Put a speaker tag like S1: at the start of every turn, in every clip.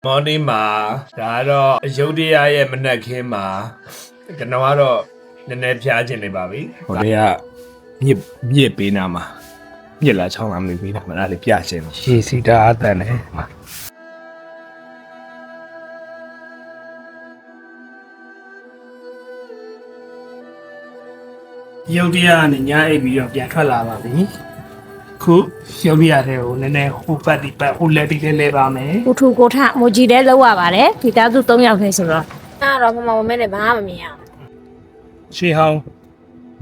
S1: မော်နီမှာဒါကတော့အယုဒ္ဓယရဲ့မနက်ခင်းမှာကျွန်တော်ကတော့နည်းနည်းဖျားခြင်းနေပါပြီဟိုတည်းကမြစ်ပေးနာမှာမြစ်လာချောင်းလာမလို့ပေးနာမှာအဲ့ဒါလေးပြခြင်းရှေးစီတာအတန်နဲ့ယုတ်တရားနဲ့ညာအိပ်ပြီးတော့ပြန်ထွက်လာပါပြီခုရုပ်ရတဲ့ကိုနည်းနည်းဟိုပတ်ဒီပတ်ဟိုလဲပြီးလဲပါမယ်
S2: ကိုထူကိုထမိုဂျီတဲလောက်ရပါတယ်ဒီသားစု3ယောက်ထဲဆိုတော့အဲ့တော့မမမမဲနဲ့ဘာမှမမြင်ရအောင်
S1: ရှေးဟောင်း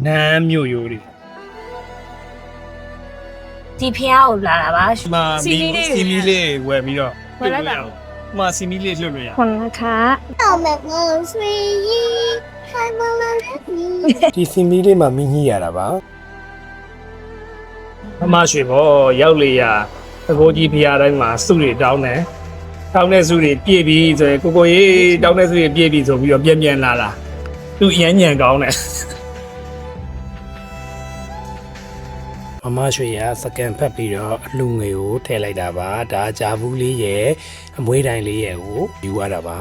S1: နမ်းမြို့ရိုးတွေ
S2: ဒီဖျားကိုလာတာပါ
S1: စီမီလေးဝယ်ပြီးတော့
S2: ဝယ်လိုက်တာ
S1: မစီမီလေးလွတ်လို့ရ
S2: ခွန်ခါတော့မကောဆွေးခိုင်မလာ
S1: ဒီစီမီလေးမှာမင်းကြီးရတာပါအမရှိဘောရောက်လေရအကိုကြီးဖျားတိုင်းမှာစုတွေတောင်းတယ်တောင်းတဲ့စုတွေပြည့်ပြီးဆိုရင်ကိုရေးတောင်းတဲ့စုတွေပြည့်ပြီးဆိုပြီးတော့ပြန်လာတာသူအရန်ညံကောင်းတယ်အမရှိရစကန်ဖက်ပြီးတော့အလူငွေကိုထည့်လိုက်တာပါဒါဂျာဘူးလေးရဲ့အမွေးတိုင်းလေးရဲ့ကိုယူရတာပါ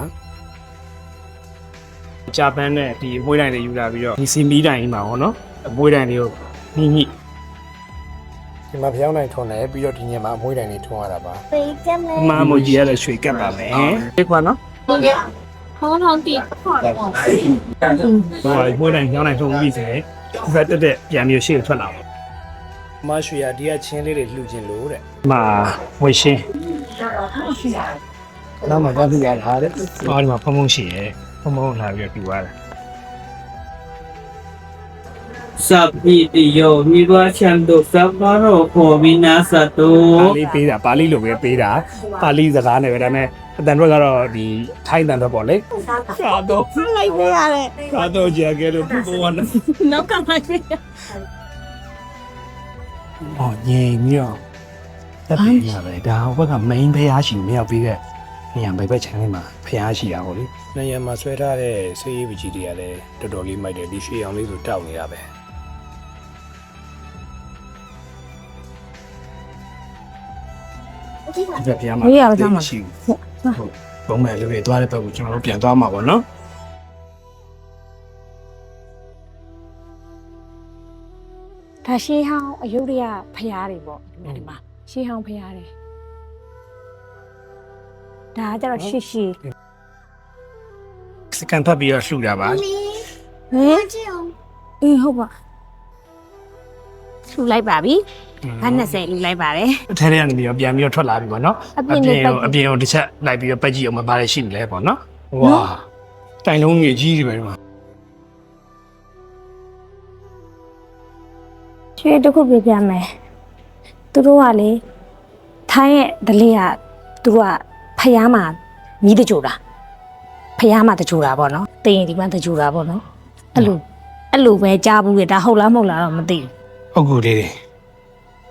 S1: ဂျပန်နဲ့ဒီအမွေးတိုင်းလေးယူလာပြီးတော့ဒီစီမီတိုင်းမှာပေါ့နော်အမွေးတိုင်းလေးကိုညှိဒီမှာဖျောင်းနိုင်ထွန်းတယ်ပြီးတော့ဒီညမှာအမွေးတိုင်းလေးထွန်းရတာပါအမမိုကြီးရတဲ့ရွှေကပ်ပါမယ်ဒီကွာနော်
S2: ဟုတ်ကဲ့ဟောထောင်းတီ
S1: ဟိုမွေးတိုင်းဖျောင်းနိုင်ထွန်းပြီးဆိုရင်ဖက်တက်ပြန်ပြီးရှေ့ထွက်လာပါမရွှေရဒီကချင်းလေးတွေလှူခြင်းလို့တဲ့မှာဝေရှင်းနောက်မှာသွားပြရတာတဲ့အော်ဒီမှာဖုံဖုံရှိရယ်ဖုံဖုံလာပြီးပြသွားတယ်
S3: สัพพิติโยมิวะชันตุสัพพะโรโควินาศตุ
S1: ပါဠိပေးတာပါဠိလိုပဲပေးတာပါဠိစကားနဲ့ပဲဒါပေမဲ့အတန်တော့ကတော့ဒီထိုင်းတန်တော့ပေါ့လေသာတော့
S2: လိုက်ပေးရတယ်
S1: သာတော့ကြာခဲ့လို့ဘုဘဝနဲ့
S2: နောက်ကလိုက်ပေး
S1: อ๋อငြိမ်ပြီးတော့တက်ပြီးရပဲဒါဟိုဘက်က main ဖျားရှိမရောက်ပြီးတဲ့နေရာဘယ်ဘက်ခြမ်းလေးမှာဖျားရှိတာပေါ့လေနေရာမှာဆွဲထားတဲ့ဆေးရည်ပကြီးတွေကလည်းတော်တော်လေးမိုက်တယ်ဒီရွှေအောင်လေးဆိုတောက်နေတာပဲဒီဘက်ဖျားမှာ
S2: ရေးရအောင်မှာ
S1: ရှိဟုတ်ဘုံမဲ့လူတွေသွားတဲ့ဘက်ကိုကျွန်တော်တို့ပြန်သွားမှာပေါ့နော်
S2: ဒါရှေးဟောင်းအယုဒ္ဓယဖျားတွေပေါ့ဒီမှာရှေးဟောင်းဖျားတွေဒါကြတော့ရှိ
S1: စကန်ဖတ်ပြီးတော့လှူတာပါ
S2: ဟင်အေးဟုတ်ပါလှူလိုက်ပါပြီဘာ20လှူလိုက်ပါတယ်
S1: အထဲထဲကနေပြီးတော့ပြန်ပြီးတော့ထွက်လာပြီပေါ့နော်အပြင်ကိုတစ်ချက်လိုက်ပြီးတော့ပတ်ကြည့်အောင်မပါလဲရှိနေလဲပေါ့နော်ဝါတိုင်လုံးကြီးကြီးတွေပဲဒီမှာ
S2: ရွှေတခုပြပြမယ်သူတို့ကလေထိုင်းရဲ့ဒလေးကသူတို့ကဖျားမှာမြည်တကြိုတာဖျားမှာတကြိုတာပေါ့နော်တင်ရင်ဒီမှာတကြိုတာပေါ့နော်အဲ့လိုပဲကြားဘူးလေဒါဟုတ်လားမဟုတ်လားတော့မသိ
S1: ဘူးဟုတ်ကူလေးတွေ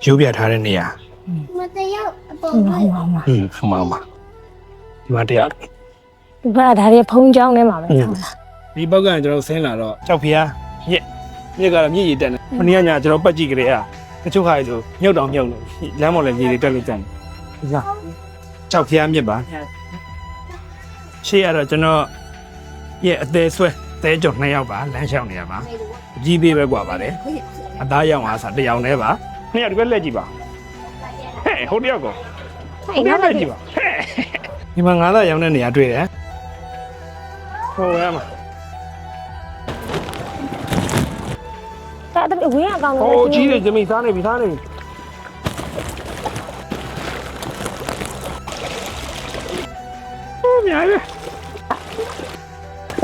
S1: ရုပ်ပြထားတဲ့နေရာ
S2: မတယောက်အပေါ်မှာ
S1: ဟုတ်မှာဒီမှာတရား
S2: ဒီဘက်ဒါတွေဖုံးကြောင်းထဲမှာပဲဟုတ်လား
S1: ဒီဘက်ကကျွန်တော်ဆင်းလာတော့ကြောက်ဖျားမြစ်ကတော့မြစ်ရည်တက်နေခဏညကျွန်တော်ပတ်ကြည့်ကြတဲ့တချို့ခါဆိုမြုပ်တောင်မြုပ်လို့လမ်းပေါ်လည်းမြေတွေတက်လို့ကြတယ်ဒီကကြောက်ဖျားမြစ်ပါရှေ့ရတော့ကျွန်တော်ရဲ့အသေးဆွဲသဲကြော်2ယောက်ပါလမ်းလျှောက်နေရပါအကြီးပေးပဲกว่าပါတယ်အသားရောင်အားစား1ယောက်နဲ့ပါ2ယောက်ဒီဘက်လက်ကြည့်ပါဟဲ့ဟိုတယောက်ကောဟိုလက်ကြည့်ပါဟဲ့ဒီမှာ9သားရောင်တဲ့နေရာတွေ့တယ်ဟိုရမှာ
S2: ဒါတဝင်းအကောင်
S1: ဟိုကြီးတယ်ဂျမီစားနေပြီစားနေပြီဟိုမြိုင်ပဲ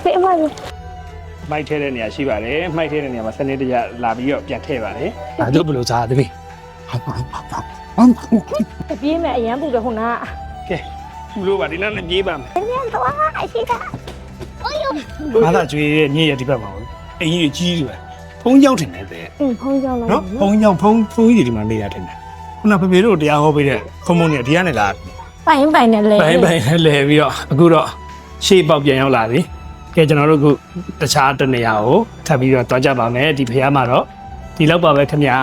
S2: ဖေးမလို့
S1: မိုက်ထဲတဲ့နေရာရှိပါတယ်မိုက်ထဲတဲ့နေရာမှာစနေတရလာပြီးတော့ပြန်ထည့်ပါတယ်ဒါတို့ဘယ်လိုစားသမီး
S2: ပြေးမယ်အရန်ပူတယ်ခုနက
S1: ကဲပူလို့ပါဒီနောက်နဲ့ပြေးပါမယ်
S2: အရန်သွားအရှိက
S1: အိုးယမာသာကျွေးရဲ့ညရဲ့ဒီဘက်မှာအင်းကြီးကြီးတယ်ဖုံးကြောင်းထင်တယ်တဲ့
S2: ဖုံးကြောင်းလိုက်
S1: နော်ဖုံးကြောင်းဖုံးကြီးဒီမှာနေရထင်တယ်ခုနဖေဖေတို့တရားဟောပေးတဲ့ခုံမုံကြီးဒီကနေလာ
S2: ပိုင်နဲ့လဲ
S1: ပိုင်နဲ့လဲပြီးတော့အခုတော့ရှေ့ပေါက်ပြန်ရောက်လာပြီကဲကျွန်တော်တို့အခုတခြားတနေရာကိုထပ်ပြီးတော့တွားကြပါမယ်ဒီဖျားမှာတော့ဒီလောက်ပါပဲခင်ဗျာ